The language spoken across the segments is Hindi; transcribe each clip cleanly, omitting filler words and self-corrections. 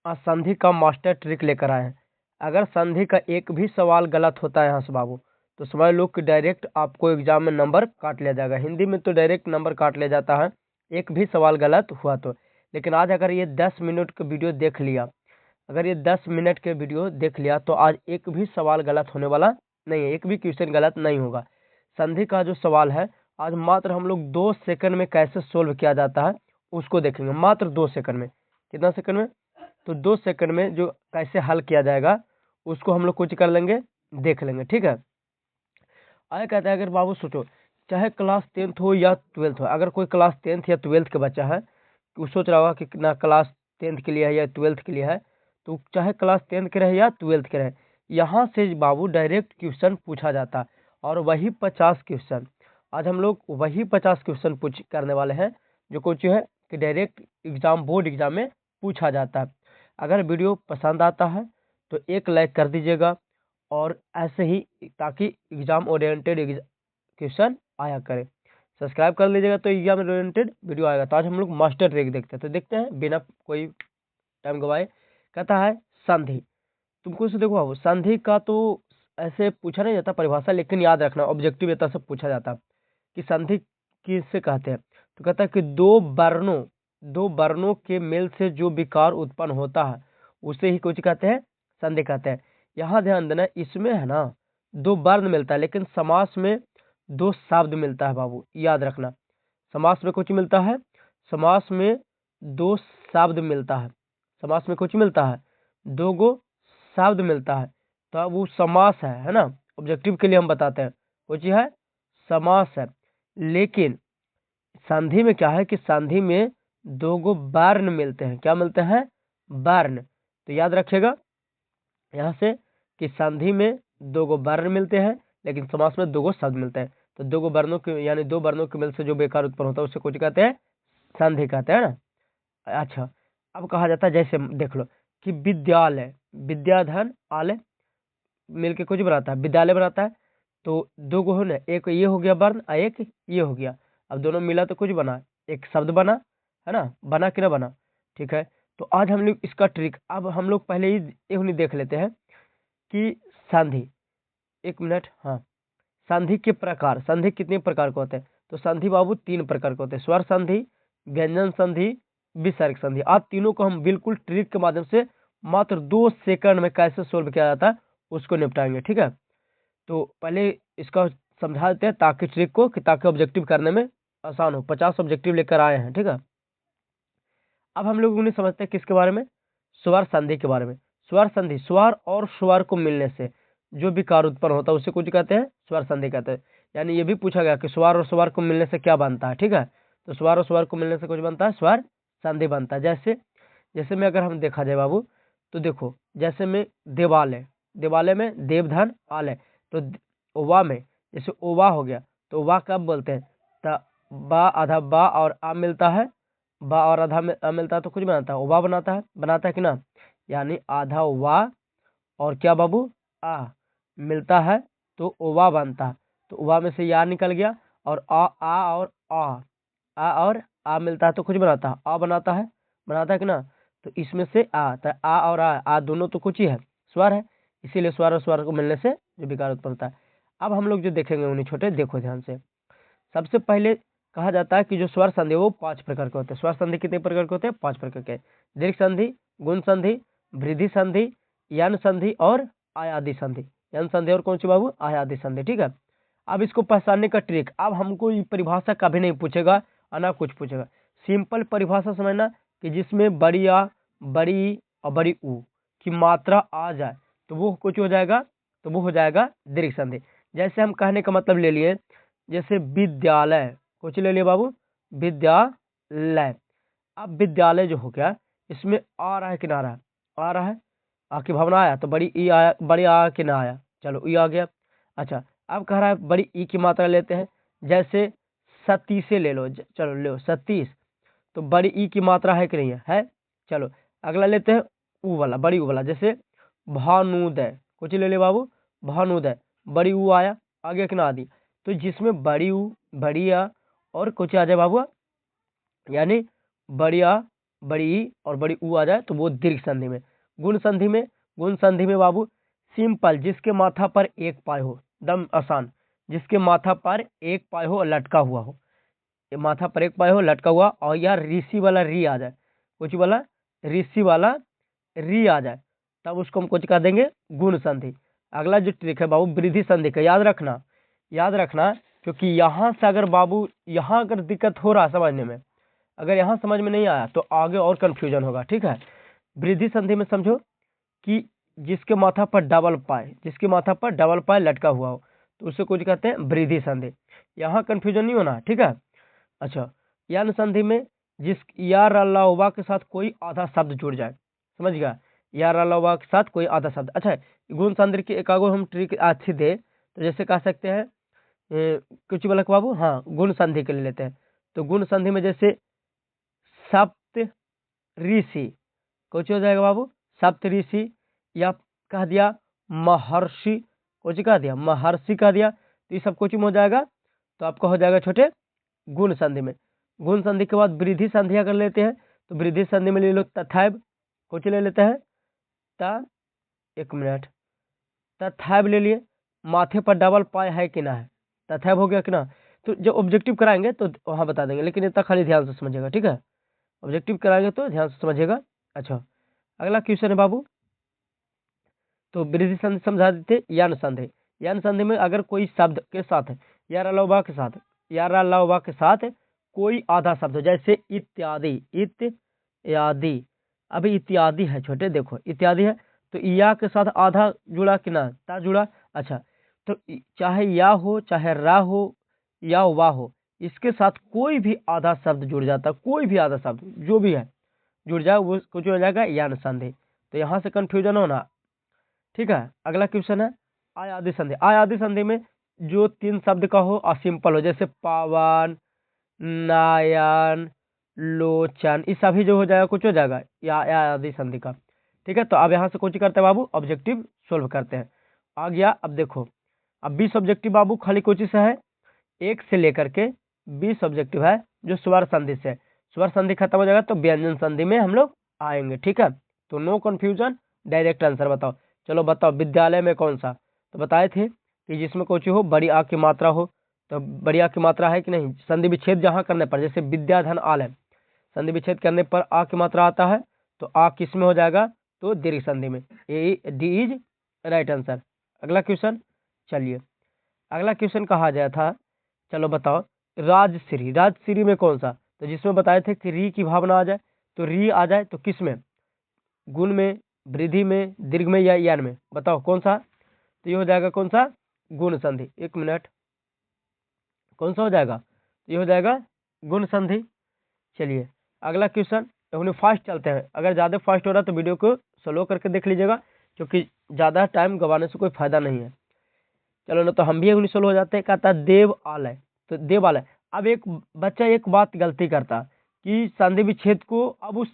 आज संधि का मास्टर ट्रिक लेकर आए हैं। अगर संधि का एक भी सवाल गलत होता है यहाँ से बाबू, तो समझ लो कि डायरेक्ट आपको एग्जाम में नंबर काट लिया जाएगा। हिंदी में तो डायरेक्ट नंबर काट लिया जाता है एक भी सवाल गलत हुआ तो। लेकिन आज अगर ये 10 मिनट का वीडियो देख लिया, अगर ये 10 मिनट के वीडियो देख लिया तो आज एक भी सवाल गलत होने वाला नहीं है, एक भी क्वेश्चन गलत नहीं होगा। संधि का जो सवाल है आज मात्र हम लोग 2 सेकंड में कैसे सोल्व किया जाता है उसको देखेंगे। मात्र 2 सेकंड में। कितना सेकंड में? तो 2 सेकंड में जो कैसे हल किया जाएगा उसको हम लोग कुछ कर लेंगे, देख लेंगे। ठीक है। आगे कहता है, अगर बाबू सोचो चाहे क्लास 10th हो या 12th हो, अगर कोई क्लास 10th या 12th का बच्चा है, वो सोच रहा होगा कि ना क्लास 10th के लिए है या 12th के लिए है, तो चाहे क्लास 10th के रहे या 12th के रहे, यहाँ से बाबू डायरेक्ट क्वेश्चन पूछा जाता। और वही 50 क्वेश्चन आज हम लोग वही 50 क्वेश्चन पूछ करने वाले हैं जो कुछ है कि डायरेक्ट एग्जाम बोर्ड एग्जाम में पूछा जाता है। अगर वीडियो पसंद आता है तो एक लाइक कर दीजिएगा, और ऐसे ही ताकि एग्जाम ओरिएंटेड क्वेश्चन आया करे। सब्सक्राइब कर लीजिएगा तो एग्जाम ओरिएंटेड वीडियो आएगा। तो आज हम लोग मास्टर ट्रिक देखते हैं, तो देखते हैं बिना कोई टाइम गवाए। कहता है संधि। तुमको से देखो बाबू, संधि का तो ऐसे पूछा नहीं जाता परिभाषा, लेकिन याद रखना ऑब्जेक्टिव एता से पूछा जाता कि संधि किससे कहते हैं। तो कहता है कि दो वर्णों के मेल से जो विकार उत्पन्न होता है उसे ही कुछ कहते हैं, संधि कहते हैं। यहाँ ध्यान देना, इसमें है ना 2 वर्ण मिलता है, लेकिन समास में 2 शब्द मिलता है बाबू, याद रखना। समास में कुछ मिलता है, समास में 2 शब्द मिलता है, समास में कुछ मिलता है, 2 शब्द मिलता है। तो अब वो समास है ना। ऑब्जेक्टिव के लिए हम बताते हैं कुछ है, समास है। लेकिन संधि में क्या है कि संधि में 2 वर्ण मिलते हैं। क्या मिलते हैं? वर्ण। तो याद रखिएगा यहाँ से कि संधि में 2 वर्ण मिलते हैं, लेकिन समास में 2 शब्द मिलते हैं। तो 2 वर्णों के यानी 2 वर्णों के मेल से जो बेकार उत्पन्न होता है उसे कुछ कहते हैं, संधि कहते हैं ना। अच्छा, अब कहा जाता है जैसे देख लो कि विद्यालय, विद्याधन आलय मिलके कुछ बनाता है, विद्यालय बनाता है। तो 2 गो हो ना, एक ये हो गया वर्ण और एक ये हो गया। अब दोनों मिला तो कुछ बना, एक शब्द बना, है ना। बना कि ना बना? ठीक है। तो आज हम लोग इसका ट्रिक, अब हम लोग पहले ही एक देख लेते हैं कि संधि। 1 मिनट। हाँ, संधि के प्रकार, संधि कितने प्रकार के होते हैं? तो संधि बाबू 3 प्रकार के होते हैं, स्वर संधि, व्यंजन संधि, विसर्ग संधि। आज तीनों को हम बिल्कुल ट्रिक के माध्यम से मात्र 2 सेकंड में कैसे सोल्व किया जाता है उसको निपटाएंगे। ठीक है। तो पहले इसका समझा देते हैं ताकि ट्रिक को, कि ताकि ऑब्जेक्टिव करने में आसान हो। 50 ऑब्जेक्टिव लेकर आए हैं। ठीक है। अब हम लोग उन्हें समझते हैं किसके बारे में? स्वर संधि के बारे में। स्वर संधि, स्वर और स्वर को मिलने से जो विकार उत्पन्न होता है उसे कुछ कहते हैं, स्वर संधि कहते हैं। यानी ये भी पूछा गया कि स्वर और स्वर को मिलने से क्या बनता है। ठीक है। तो स्वर और स्वर को मिलने से कुछ बनता है, स्वर संधि बनता है। जैसे जैसे में अगर हम देखा जाए बाबू, तो देखो जैसे में देवालय, देवालय में देवधन आलय। तो ओवा में जैसे ओवा हो गया, तो ओवा कब बोलते हैं? बा आधा बा और आ मिलता है, बा और आधा में आ मिलता है तो कुछ बनाता है, ओवा बनाता है कि ना। यानी आधा वा और क्या बाबू, आ मिलता है तो ओवा बनता है। तो ओवा में से या निकल गया, और आ और आ मिलता है तो कुछ बनाता है, आ बनाता है कि ना। तो इसमें से तो आ और आ दोनों तो कुछ ही है, स्वर है। इसीलिए स्वर और स्वर को मिलने से जो विकार उत्पन्न होता है। अब हम लोग जो देखेंगे उन्हें छोटे, देखो ध्यान से। सबसे पहले कहा जाता है कि जो स्वर संधि वो 5 प्रकार के होते हैं। स्वर संधि कितने प्रकार के होते हैं? 5 प्रकार के। दीर्घ संधि, गुण संधि, वृद्धि संधि, यन संधि और आयादी संधि। यन संधि और कौन सी बाबू? आयादी संधि। ठीक है। अब इसको पहचानने का ट्रिक, अब हमको ये परिभाषा कभी नहीं पूछेगा और ना कुछ पूछेगा। सिंपल परिभाषा समझना कि जिसमें बड़ी आ, बड़ी ई और बड़ी ऊ की मात्रा आ जाए तो वो कुछ हो जाएगा, तो वो हो जाएगा दीर्घ संधि। जैसे हम कहने का मतलब ले लिए, जैसे विद्यालय, कुछ ले लिए बाबू, विद्यालय। अब विद्यालय जो हो गया, इसमें आ रहा है कि ना आ रहा है? आ रहा है। आ की भावना आया तो बड़ी ई आया, बड़ी आ कि ना आया? चलो ई आ गया। अच्छा, अब कह रहा है बड़ी ई की मात्रा लेते हैं, जैसे सतीसे ले लो, चलो लो सतीश। तो बड़ी ई की मात्रा है कि नहीं है? चलो अगला लेते हैं ऊ वाला, बड़ी ऊ वाला, जैसे भानुदय। कुछ ले ले बाबू, भानुदय, बड़ी ऊ आया, आ गया कि ना आदि। तो जिसमें बड़ी ऊ, बड़ी आ और कुछ आ जाए बाबू, यानी बढ़िया बड़ी ई और बड़ी ऊ आ जाए तो वो दीर्घ संधि में। गुण संधि में बाबू सिंपल, जिसके माथा पर एक पाय हो, दम आसान, जिसके माथा पर एक पाय हो और लटका हुआ हो, ये माथा पर एक पाय हो लटका हुआ, और यार ऋषि वाला री आ जाए, कुछ वाला ऋषि वाला री आ जाए, तब उसको हम कुछ कह देंगे गुण संधि। अगला जो ट्रिक है बाबू वृद्धि संधि का, याद रखना, क्योंकि यहाँ से अगर बाबू यहाँ अगर दिक्कत हो रहा है समझने में, अगर यहाँ समझ में नहीं आया तो आगे और कंफ्यूजन होगा, ठीक है। वृद्धि संधि में समझो कि जिसके माथा पर डबल पाय लटका हुआ हो तो उसे कुछ कहते हैं वृद्धि संधि। यहाँ कंफ्यूजन नहीं होना, ठीक है। अच्छा, यन संधि में जिस या रल्लावा के साथ कोई आधा शब्द जुड़ जाए, समझ गया, या रल्लावा के साथ कोई आधा शब्द। अच्छा, गुण संधि की एक आगो हम ट्रिक अच्छी दे, तो जैसे कह सकते हैं कुछ बलक बाबू, हाँ गुण संधि के लिए लेते हैं, तो गुण संधि में जैसे सप्त ऋषि, कुछ हो जाएगा बाबू सप्त ऋषि, या कह दिया महर्षि, कुछ कह दिया महर्षि कह दिया, तो ये सब कुछ में हो जाएगा, तो आपका हो जाएगा छोटे गुण संधि में। गुण संधि के बाद वृद्धि संधि अगर लेते हैं तो वृद्धि संधि में ले लो तथैव, कुछ ले लेते हैं एक मिनट, तथैव ले लिए, माथे पर डबल पाय है कि ना है, तथैव हो गया कि ना। तो जब ऑब्जेक्टिव कराएंगे तो वहाँ बता देंगे, लेकिन इतना खाली ध्यान से समझिएगा, ठीक है, ऑब्जेक्टिव कराएंगे तो ध्यान से समझिएगा। अच्छा, अगला क्वेश्चन है बाबू, तो वृद्धि संधि समझा देते, यान संधि में अगर कोई शब्द के साथ यारा लौबा के साथ कोई आधा शब्द हो, जैसे इत्यादि, अभी इत्यादि है छोटे, देखो इत्यादि है, तो या के साथ आधा जुड़ा कि ना, ता जुड़ा। अच्छा, तो चाहे या हो, चाहे रा हो, या वा हो, इसके साथ कोई भी आधा शब्द जुड़ जाता, कोई भी आधा शब्द जो भी है जुड़ जाए वो कुछ हो जाएगा यान संधि। तो यहाँ से कंफ्यूजन होना, ठीक है। अगला क्वेश्चन है आय आदि संधि में जो तीन शब्द का हो और सिंपल हो, जैसे पावन, नायन, लोचन, ये सभी जो हो जाएगा कुछ हो जाएगा या आदि संधि का, ठीक है। तो अब यहाँ से कुछ करते हैं बाबू, ऑब्जेक्टिव सोल्व करते हैं। आ गया, अब देखो, अब 20 ऑब्जेक्टिव बाबू खाली कुछ से है, 1 से लेकर के 20 ऑब्जेक्टिव है जो स्वर संधि से। स्वर संधि खत्म हो जाएगा तो व्यंजन संधि में हम लोग आएंगे, ठीक है। तो नो कंफ्यूजन, डायरेक्ट आंसर बताओ। चलो बताओ, विद्यालय में कौन सा, तो बताए थे कि जिसमें कुछ हो बड़ी आ की मात्रा हो, तो बड़ी आ की मात्रा है कि नहीं, संधि विच्छेद जहाँ करने पर, जैसे विद्याधन आल है, संधि विच्छेद करने पर आ की मात्रा आता है, तो आ किस में हो जाएगा, तो दीर्घ संधि में, A D is right answer. अगला क्वेश्चन, चलिए अगला क्वेश्चन कहा गया था, चलो बताओ, राजश्री में कौन सा, तो जिसमें बताए थे कि री की भावना आ जाए, तो री आ जाए तो किस में, गुण में, वृद्धि में, दीर्घ में या यान में, बताओ कौन सा। तो ये हो जाएगा कौन सा, गुण संधि, एक मिनट, कौन सा हो जाएगा, तो ये हो जाएगा गुण संधि। चलिए अगला क्वेश्चन, अपने फास्ट चलते हैं, अगर ज़्यादा फास्ट हो रहा है तो वीडियो को स्लो करके देख लीजिएगा, क्योंकि ज़्यादा टाइम गंवाने से कोई फायदा नहीं है। चलो ना, तो हम भी स्लो हो जाते हैं। कहता है देव आलय, तो देव आलय। अब एक बच्चा एक बात गलती करता कि संधि विच्छेद को अब उस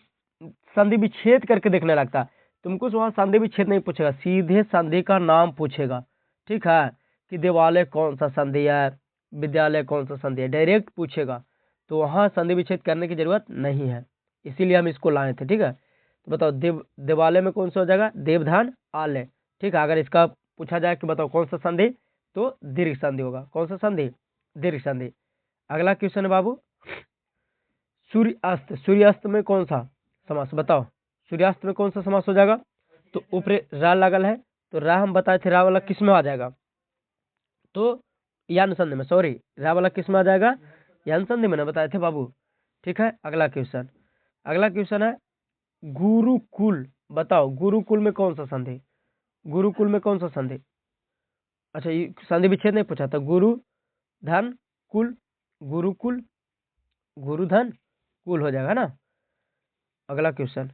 संधि विच्छेद करके देखने लगता, तुमको वहाँ संधि विच्छेद नहीं पूछेगा, सीधे संधि का नाम पूछेगा, ठीक है, कि देवालय कौन सा संधि है, विद्यालय कौन सा संधि है, डायरेक्ट पूछेगा। तो वहाँ संधि विच्छेद करने की जरूरत नहीं है, इसीलिए हम इसको लाए थे, ठीक है। तो बताओ देवालय में कौन सा हो जाएगा, देवधान आलय, ठीक है। अगर इसका पूछा जाए कि बताओ कौन सा संधि, तो दीर्घ संधि होगा, कौन सा संधि, दीर्घ संधि। अगला क्वेश्चन है बाबू, सूर्यास्त में कौन सा समास, बताओ सूर्यास्त में कौन सा समास हो जाएगा, तो ऊपर रा लगल है, तो रा हम बताए थे, रा वाला किस में आ जाएगा, तो यान संधि में, सॉरी रा वाला किस में आ जाएगा, यान संधि में ना बताए थे बाबू, ठीक है। अगला क्वेश्चन है गुरुकुल, बताओ गुरुकुल में कौन सा संधि, गुरुकुल में कौन सा संधि। अच्छा, ये संधि विच्छेद नहीं पूछा था, गुरु धन कुल, गुरुकुल, गुरुधन कुल हो जाएगा ना। अगला क्वेश्चन,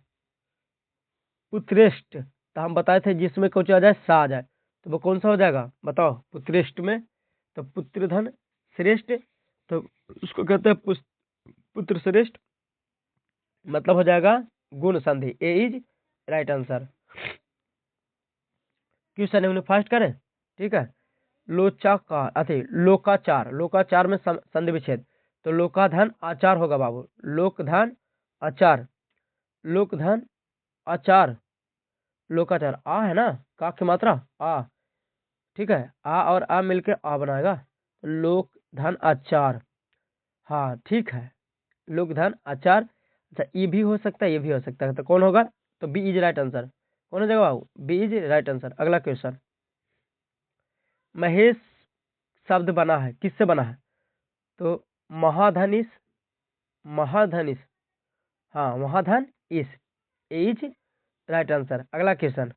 पुत्रेष्ट, तो हम बताए थे जिसमें कुछ आ जाए सा आ जाए, तो वो कौन सा हो जाएगा, बताओ पुत्रेष्ट में, तो पुत्रधन श्रेष्ठ, तो उसको कहते हैं पुत्र श्रेष्ठ, मतलब हो जाएगा गुण संधि, ए इज राइट आंसर। क्वेश्चन है फास्ट करें, ठीक है। लोकाचार में संधि विच्छेद, तो लोकाधन आचार होगा बाबू, लोकधन आचार, लोकधन आचार, लोकाचार, आ है ना, का की मात्रा आ, ठीक है, आ और आ मिलके आ बनाएगा, लोक धन आचार। हाँ ठीक है, लोक धन आचार। अच्छा ये भी हो सकता है, ये भी हो सकता है, तो कौन होगा, तो बी इज राइट आंसर। कौन हो जाएगा बाबू, बी इज राइट आंसर। अगला क्वेश्चन, महेश शब्द बना है, किससे बना है, तो महाधनिस, महाधनिस, हाँ महाधन इस, इज राइट आंसर। अगला क्वेश्चन,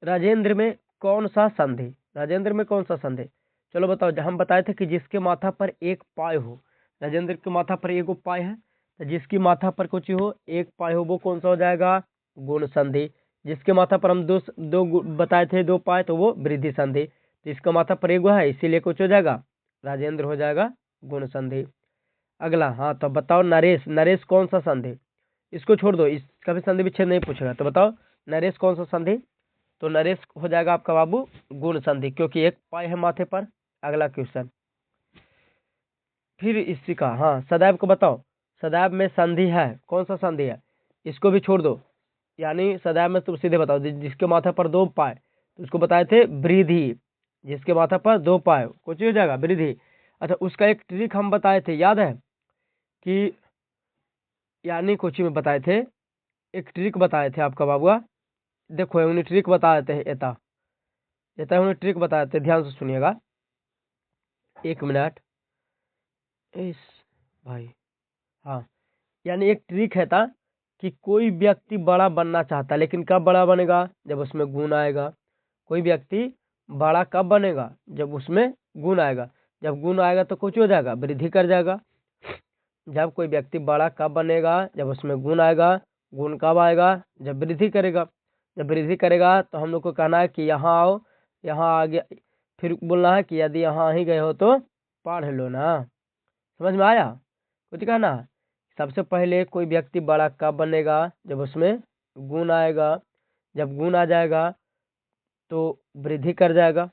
राजेंद्र में कौन सा संधि, राजेंद्र में कौन सा संधि, चलो बताओ। हम बताए थे कि जिसके माथा पर एक पाय हो, राजेंद्र के माथा पर एक पाय है, तो जिसकी माथा पर कुछ हो एक पाय हो वो कौन सा हो जाएगा, गुण संधि। जिसके माथा पर हम बताए थे दो पाय, तो वो वृद्धि संधि। तो इसका माथा पर एक है इसीलिए कुछ हो जाएगा, राजेंद्र हो जाएगा गुण संधि। अगला, हाँ तो बताओ नरेश, नरेश कौन सा संधि, इसको छोड़ दो, इसका भी संधि विच्छेद नहीं पूछेगा, तो बताओ नरेश कौन सा संधि, तो नरेश हो जाएगा आपका बाबू गुण संधि, क्योंकि एक पाय है माथे पर। अगला क्वेश्चन, फिर इसी का, हाँ सदैव को बताओ, सदैव में संधि है, कौन सा संधि है, इसको भी छोड़ दो, यानी सदैव में तुम सीधे बताओ, जिसके माथे पर दो पाय, तो उसको बताए थे वृद्धि, जिसके माथा पर दो पाय कुछ हो जाएगा वृद्धि। अच्छा उसका एक ट्रिक हम बताए थे, याद है कि, यानी कुछ में बताए थे, एक ट्रिक बताए थे आपका बाबुआ, देखो उन्हें ट्रिक बता देते हैं, एता एता उन्हें ट्रिक बता देते, ध्यान से सुनिएगा, एक मिनट इस भाई, हाँ यानी एक ट्रिक है था कि कोई व्यक्ति बड़ा बनना चाहता है, लेकिन कब बड़ा बनेगा, जब उसमें गुण आएगा। कोई व्यक्ति बड़ा कब बनेगा, जब उसमें गुण आएगा, जब गुण आएगा तो कुछ हो जाएगा, वृद्धि कर जाएगा। जब कोई व्यक्ति बड़ा कब बनेगा, जब उसमें गुण आएगा, गुण कब आएगा, जब वृद्धि करेगा। जब वृद्धि करेगा तो हम लोग को कहना है कि यहाँ आओ, यहाँ आ गया, फिर बोलना है कि यदि यहाँ ही गए हो तो पढ़ लो ना। समझ में आया, कुछ कहना है? सबसे पहले कोई व्यक्ति बड़ा कब बनेगा, जब उसमें गुण आएगा, जब गुण आ जाएगा तो वृद्धि कर जाएगा।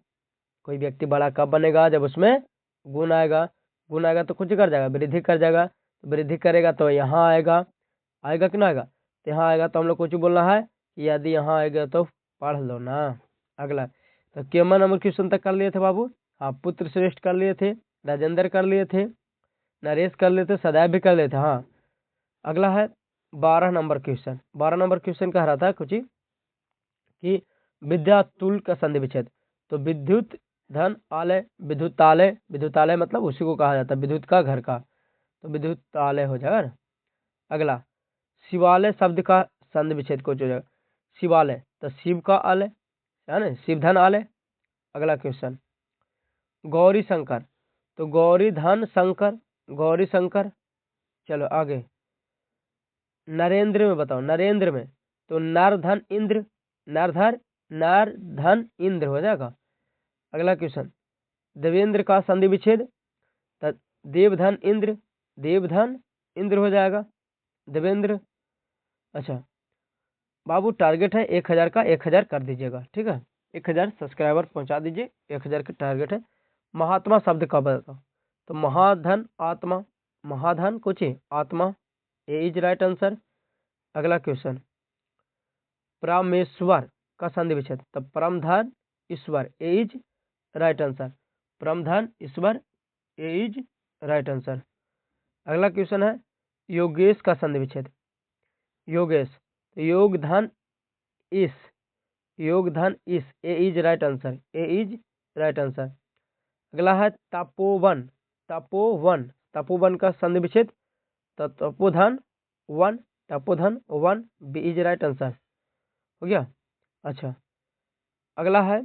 कोई व्यक्ति बड़ा कब बनेगा, जब उसमें गुण आएगा, गुण आएगा तो कुछ कर जाएगा, वृद्धि कर जाएगा। तो वृद्धि करेगा तो यहाँ आएगा, आएगा कि ना आएगा, तो यहाँ आएगा तो हम लोग कुछ बोलना है कि यदि यहाँ आएगा तो पढ़ लो ना। अगला, तो केमा नंबर क्वेश्चन तक कर लिए थे बाबू, हाँ पुत्र श्रेष्ठ कर लिए थे, राजेंद्र कर लिए थे, नरेश कर लेते, सदैव भी कर लेते, हाँ। अगला है 12 नंबर क्वेश्चन, 12 नंबर क्वेश्चन कह रहा था कुछ ही कि विद्यातुल का संधि विच्छेद, तो विद्युत धन आलय, विद्युतालय, विद्युतालय मतलब उसी को कहा जाता है विद्युत का घर का, तो विद्युतालय हो जाएगा ना। अगला, शिवालय शब्द का संधि विच्छेद कुछ हो जाएगा, शिवालय तो शिव का आलय है ना, शिव धन आलय। अगला क्वेश्चन, गौरी शंकर, तो गौरी धन शंकर, गौरी शंकर। चलो आगे, नरेंद्र में बताओ, नरेंद्र में तो नर धन इंद्र, नरधर, नर धन इंद्र हो जाएगा। अगला क्वेश्चन, देवेंद्र का संधि विच्छेद, तो देवधन इंद्र, देवधन इंद्र हो जाएगा, देवेंद्र। अच्छा बाबू टारगेट है 1000 का, 1000 कर दीजिएगा, ठीक है, 1000 सब्सक्राइबर पहुंचा दीजिए, 1000 का टारगेट है। महात्मा शब्द का बताओ, तो महाधन आत्मा, महाधन कुछ ही आत्मा, ए इज राइट आंसर। अगला क्वेश्चन, परमेश्वर का संधि विच्छेद, तो परमधन ईश्वर, ए इज राइट आंसर, परमधन ईश्वर, ए इज राइट आंसर। अगला क्वेश्चन है योगेश का संधि विच्छेद, योगेश तो योग धन इस, योग धन इस, A is right answer, A is right answer. अगला है तपोवन, तपोवन, तपोवन का संधि विच्छेद, तो तपोधन वन, तपोधन वन, बी इज राइट आंसर हो गया। अच्छा अगला है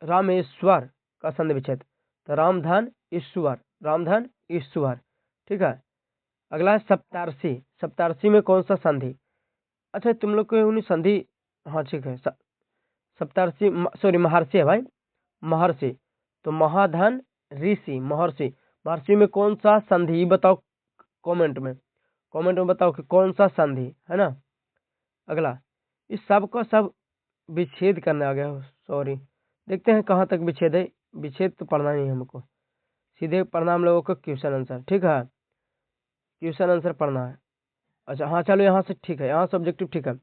रामेश्वर का संधि विच्छेद, तो रामधन ईश्वर, रामधन ईश्वर, ठीक है। अगला है सप्तार्षी, सप्तार्षी में कौन सा संधि, अच्छा तुम लोग को उन्हीं संधि, हाँ ठीक है, सप्तार्षी सॉरी महर्षि है भाई, महर्षि तो महाधन ऋषि, महर्षि, महर्षि में कौन सा संधि बताओ, कमेंट में, कमेंट में बताओ कि कौन सा संधि है ना। अगला, इस सब का सब विच्छेद करने आ गया, सॉरी, देखते हैं कहाँ तक विच्छेद है, विच्छेद तो पढ़ना नहीं है हमको, सीधे पढ़ना हम लोगों को क्वेश्चन आंसर, ठीक है, क्वेश्चन आंसर पढ़ना है। अच्छा हाँ चलो यहाँ से ठीक है, यहाँ से ऑब्जेक्टिव ठीक है।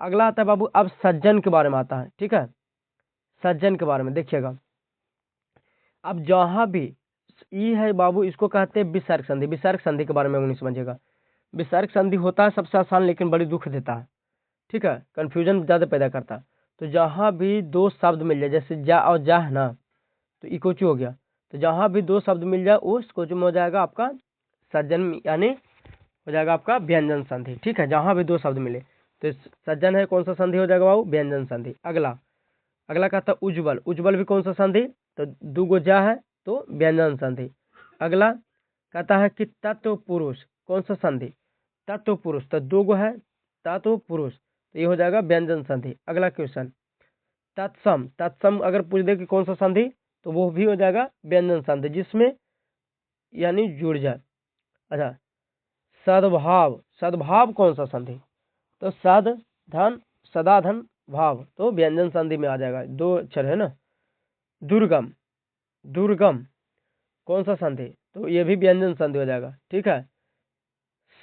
अगला आता है बाबू, अब सज्जन के बारे में आता है, ठीक है। सज्जन के बारे में देखिएगा, अब जहाँ भी ई है बाबू, इसको कहते हैं विसर्ग संधि। विसर्ग संधि के बारे में नहीं समझिएगा। विसर्ग संधि होता है सबसे आसान, लेकिन बड़ी दुख देता है, ठीक है, कंफ्यूजन ज़्यादा पैदा करता है। तो जहाँ भी दो शब्द मिल जाए, जैसे जा और जा है ना, तो ई कोचू हो गया। तो जहाँ भी दो शब्द मिल जाए उस कोचू में हो जाएगा आपका सज्जन, यानी हो जाएगा आपका व्यंजन संधि, ठीक है। जहाँ भी दो शब्द मिले तो सज्जन है, कौन सा संधि हो जाएगा बाबू, व्यंजन संधि। अगला अगला कहता है उज्ज्वल। उज्ज्वल भी कौन सा संधि, तो दो गो जा है तो व्यंजन संधि। अगला कहता है कि तत्व पुरुष, कौन सा संधि, तत्व पुरुष, तो दो गो है तत्व पुरुष, तो ये हो जाएगा व्यंजन संधि। अगला क्वेश्चन तत्सम। तत्सम अगर पूछ दे कि कौन सा संधि, तो वो भी हो जाएगा व्यंजन संधि, जिसमें यानी जुड़ जाए। अच्छा सद्भाव। सद्भाव कौन सा संधि, तो सद धन सदा धन भाव, तो व्यंजन संधि में आ जाएगा, दो अक्षर है ना। दुर्गम। दुर्गम कौन सा संधि, तो ये भी व्यंजन संधि हो जाएगा, ठीक है।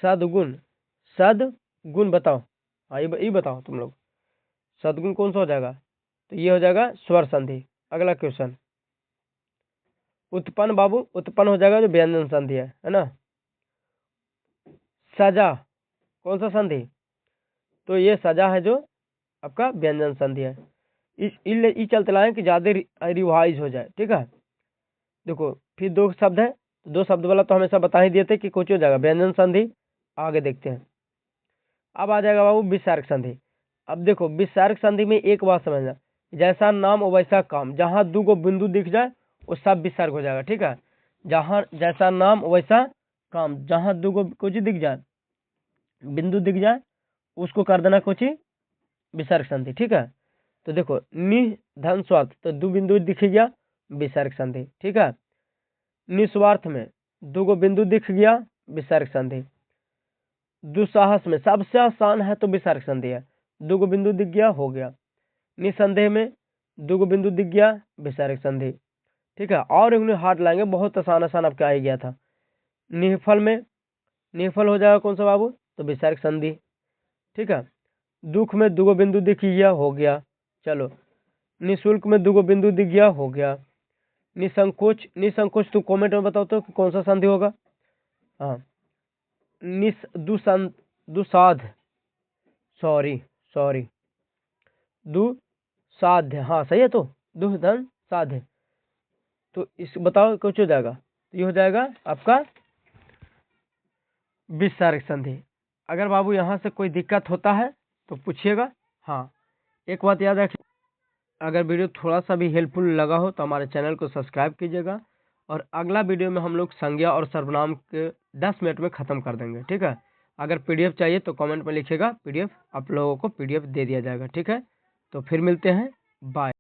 सदगुण। सदगुण बताओ, हाँ ये बताओ तुम लोग, सदगुण कौन सा हो जाएगा, तो ये हो जाएगा स्वर संधि। अगला क्वेश्चन उत्पन्न बाबू। उत्पन्न हो जाएगा जो व्यंजन संधि है ना। सजा कौन सा संधि, तो ये सजा है जो आपका व्यंजन संधि है। इस चलते लाए कि ज़्यादा रिवाइज हो जाए, ठीक है। देखो फिर दो शब्द है, दो शब्द वाला तो हमेशा बता ही दिए थे कि कुछ हो जाएगा व्यंजन संधि। आगे देखते हैं, अब आ जाएगा बाबू विसर्ग संधि। अब देखो विसर्ग संधि में एक बात समझना, जैसा नाम वैसा काम, जहाँ दो गो बिंदु दिख जाए वो सब विसर्ग हो जाएगा, ठीक है। जहाँ जैसा नाम वैसा काम, जहाँ दो गो कुछ दिख जाए, बिंदु दिख जाए, उसको कर देना कुछ विसर्ग संधि, ठीक है। तो देखो नि धन स्वार्थ, तो दो बिंदु दिख गया, विसर्ग संधि, ठीक है। निस्वार्थ में दो गो बिंदु दिख गया, विसर्ग संधि। दुस्साहस में सबसे आसान है तो विसर्ग संधि है, दो गो बिंदु दिख गया, हो गया। निसंदेह में दो गो बिंदु दिख गया, विसर्ग संधि, ठीक है। और एक हार्ड लाएंगे, बहुत आसान आसान आपका आ ही गया था। निःफल में, निःफल हो जाएगा कौन सा बाबू, तो विसर्ग संधि, ठीक है। दुख में दो गो बिंदु दिख गया, हो गया, चलो। निःशुल्क में दो गो बिंदु दिख गया, हो गया। निसंकोच। निसंकोच तुम कमेंट में बताओ तो कौन सा संधि होगा। हाँ दुसाध, सॉरी सॉरी, दुसाध्य, हाँ सही है। तो दुधन साध्य, तो इस बताओ कुछ हो जाएगा, तो ये हो जाएगा आपका विसर्ग संधि। अगर बाबू यहाँ से कोई दिक्कत होता है तो पूछिएगा। हाँ एक बात याद रखिए, अगर वीडियो थोड़ा सा भी हेल्पफुल लगा हो तो हमारे चैनल को सब्सक्राइब कीजिएगा। और अगला वीडियो में हम लोग संज्ञा और सर्वनाम के 10 मिनट में ख़त्म कर देंगे, ठीक है। अगर पीडीएफ चाहिए तो कमेंट में लिखिएगा, पीडीएफ आप लोगों को पीडीएफ दे दिया जाएगा, ठीक है। तो फिर मिलते हैं, बाय।